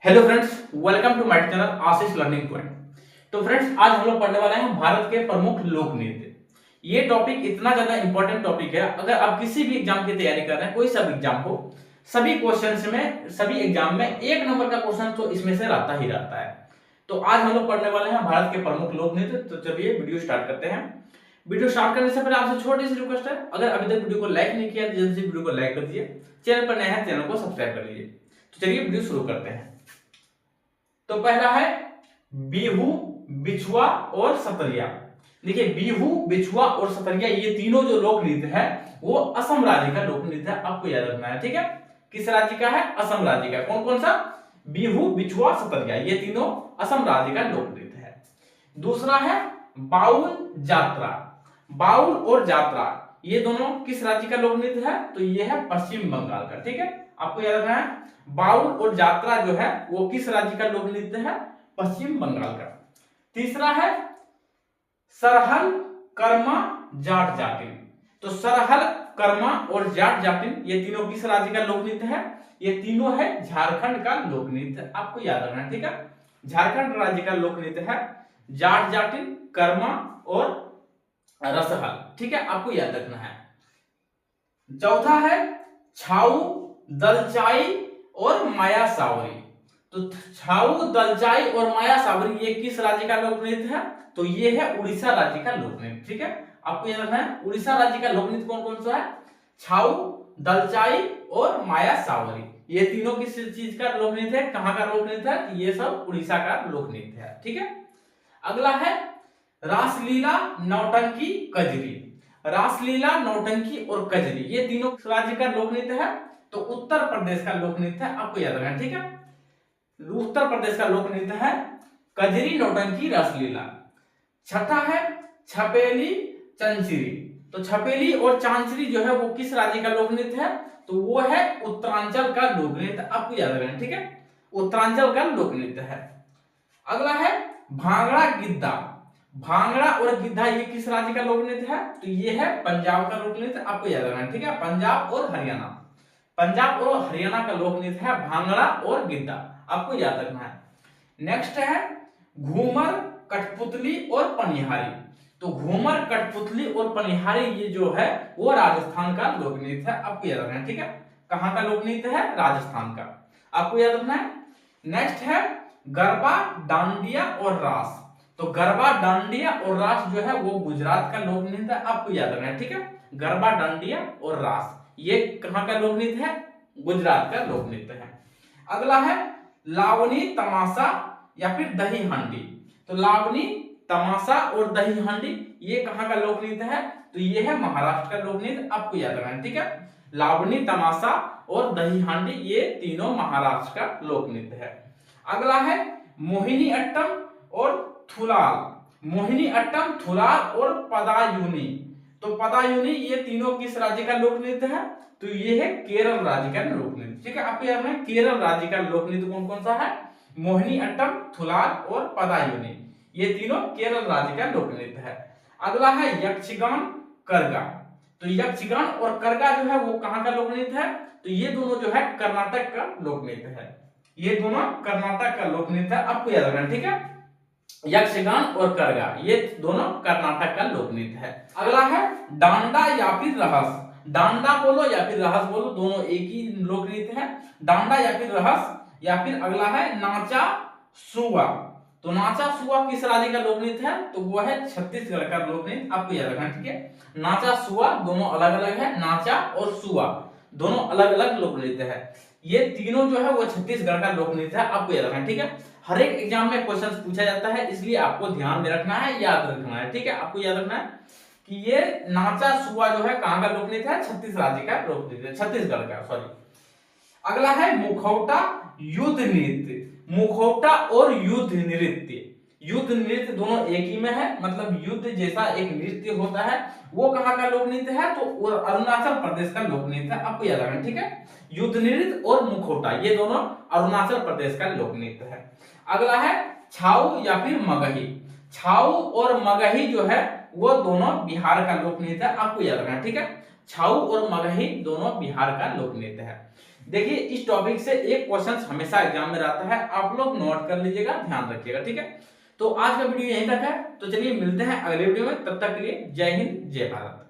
Hello friends, welcome to my channel Ashish learning point. तो friends, आज हम लोग पढ़ने वाले हैं भारत के प्रमुख लोक नृत्य। ये टॉपिक इतना ज्यादा इंपॉर्टेंट टॉपिक है, अगर आप किसी भी एग्जाम की तैयारी कर रहे हैं, कोई सा भी एग्जाम हो, सभी क्वेश्चंस में, सभी एग्जाम में एक नंबर का क्वेश्चन तो इसमें से रहता ही रहता है। तो आज हम लोग पढ़ने वाले हैं भारत के प्रमुख लोक नृत्य। तो चलिए वीडियो स्टार्ट करते हैं। वीडियो स्टार्ट करने से पहले आपसे छोटी सी रिक्वेस्ट है, अगर अभी तक वीडियो को लाइक नहीं किया तो जल्दी से वीडियो को लाइक कर दीजिए। चैनल पर नया है, चैनल को सब्सक्राइब कर लीजिए। तो चलिए वीडियो शुरू करते हैं। तो पहला है बिहू, बिछुआ और सतरिया। देखिए, बिहू, बिछुआ और सतरिया ये तीनों जो लोक नृत्य है वो असम राज्य का लोक नृत्य है, आपको याद रखना है। ठीक है, किस राज्य का है? असम राज्य का। कौन कौन सा? बिहू, बिछुआ, सतरिया, ये तीनों असम राज्य का लोक नृत्य है। दूसरा है बाउल जात्रा। बाउल और जात्रा ये दोनों किस राज्य का लोक नृत्य है? तो ये है पश्चिम बंगाल का। ठीक है, आपको याद रखना है बाउल और जात्रा जो है वो किस राज्य का लोक नृत्य है? पश्चिम बंगाल का। तीसरा है सरहल, कर्मा, जाट जाटिन। तो सरहल, कर्मा और जाट जाटिन ये तीनों किस राज्य का लोक नृत्य है? ये तीनों है झारखंड का लोक नृत्य, आपको याद रखना है। ठीक है, झारखंड राज्य का लोक नृत्य है जाट जाटिन, कर्मा और रसहल। ठीक है, आपको याद रखना है। चौथा है छाऊ, दलचाई और माया सावरी। तो छाऊ, दलचाई और माया सावरी ये किस राज्य का लोक नृत्य है? तो ये है उड़ीसा राज्य का लोक नृत्य। ठीक है, आपको याद रखना है उड़ीसा राज्य का लोक नृत्य कौन कौन सा है? छाऊ, दलचाई और माया सावरी, ये तीनों किस चीज का लोक नृत्य है? कहां का लोक नृत्य है? ये सब उड़ीसा का लोक नृत्य है। ठीक है, अगला है रासलीला, नौटंकी, कजरी। रासलीला, नौटंकी और कजरी ये तीनों राज्य का लोक नृत्य है, तो उत्तर प्रदेश का लोक नृत्य है, आपको याद रखना है। ठीक है, उत्तर प्रदेश का लोक नृत्य है कजरी, नौटंकी, रासलीला। छठा है छपेली, चंचरी। तो छपेली और चांचरी जो है वो किस राज्य का लोक नृत्य है? तो वो है उत्तरांचल का लोक नृत्य, आपको याद रखना है। ठीक है, उत्तरांचल का लोक नृत्य है। अगला है भांगड़ा, गिद्धा। भांगड़ा और गिद्धा ये किस राज्य का लोक नृत्य है? तो ये है पंजाब का लोक नृत्य, आपको याद रखना है। ठीक है, पंजाब और हरियाणा, पंजाब और हरियाणा का लोक नृत्य है भांगड़ा और गिद्धा, आपको याद रखना है। नेक्स्ट है घूमर, कठपुतली और पनिहारी। तो घूमर, कठपुतली और पनिहारी ये जो है वो राजस्थान का लोक नृत्य है, आपको याद रखना है। ठीक है, कहां का लोक नृत्य है? राजस्थान का, आपको याद रखना है। नेक्स्ट है गरबा, डांडिया और रास। तो गरबा, डांडिया और रास जो है वो गुजरात का लोक नृत्य है, आपको याद रखना है। ठीक है, गरबा, डांडिया और रास ये कहां का लोक नृत्य है? गुजरात का लोक नृत्य है। अगला है लावनी, तमाशा या फिर दही हांडी। तो लावनी, तमाशा और दही हांडी ये कहां का लोक नृत्य है? तो ये है महाराष्ट्र का लोक नृत्य, आपको याद रखना है। ठीक है, लावनी, तमाशा और दही हांडी ये तीनों महाराष्ट्र का लोक नृत्य है। अगला है मोहिनी अट्टम और थुलाल। मोहिनी अट्टम, थुलाल और पदायूनी। तो पदायूनी ये तीनों किस राज्य का लोक नृत्य है? तो ये है केरल राज्य का लोक नृत्य। ठीक है, आपको याद रखना है केरल राज्य का लोक नृत्य कौन कौन सा है? मोहिनी अट्टम, थुलाल और पदायूनी ये तीनों केरल राज्य का लोक नृत्य है। अगला है यक्षगान, करगा। तो यक्षगान और करगा जो है वो कहां का लोक नृत्य है? तो ये दोनों जो है कर्नाटक का लोक नृत्य है, ये दोनों कर्नाटक का लोक नृत्य है, आपको याद रखना है। ठीक है, यक्षगान और करगा ये दोनों कर्नाटक का लोक नृत्य है। अगला है डांडा या फिर रहस। डांडा बोलो या फिर रहस बोलो, दोनों एक ही लोक नृत्य है, डांडा या फिर रहस। या फिर अगला है नाचा सुआ। तो नाचा सुआ किस राज्य का लोक नृत्य है? तो वो है छत्तीसगढ़ का लोक नृत्य, आपको याद रखना है। ठीक है, नाचा सुआ दोनों अलग अलग है, नाचा और सुआ दोनों अलग अलग लोक नृत्य है, ये तीनों जो है वो छत्तीसगढ़ का लोक नृत्य है, आपको याद रखना है। ठीक है, हर एक एग्जाम में क्वेश्चन पूछा जाता है, इसलिए आपको ध्यान में रखना है, याद रखना है। ठीक है, आपको याद रखना है कि ये नाचा सुआ जो है कहां का लोक नृत्य है? छत्तीस राज्य का लोक नृत्य, छत्तीसगढ़ का, सॉरी। अगला है मुखौटा, युद्ध नृत्य। मुखौटा और युद्ध नृत्य, युद्ध नृत्य दोनों एक ही में है, मतलब युद्ध जैसा एक नृत्य होता है, वो कहां का लोक नृत्य है? तो अरुणाचल प्रदेश का लोक नृत्य है, आपको याद रखना है। ठीक है, युद्ध नृत्य और मुखौटा ये दोनों अरुणाचल प्रदेश का लोक नृत्य है। अगला है छाऊ या फिर मगही। छाऊ और मगही जो है वो दोनों बिहार का लोक नृत्य है, आपको याद रखना है। ठीक है, छाऊ और मगही दोनों बिहार का लोक नृत्य है। देखिए इस टॉपिक से एक क्वेश्चन हमेशा एग्जाम में आता है, आप लोग नोट कर लीजिएगा, ध्यान रखिएगा, ठीक है। तो आज का वीडियो यहीं तक है, तो चलिए मिलते हैं अगले वीडियो में, तब तक के लिए जय हिंद जय भारत।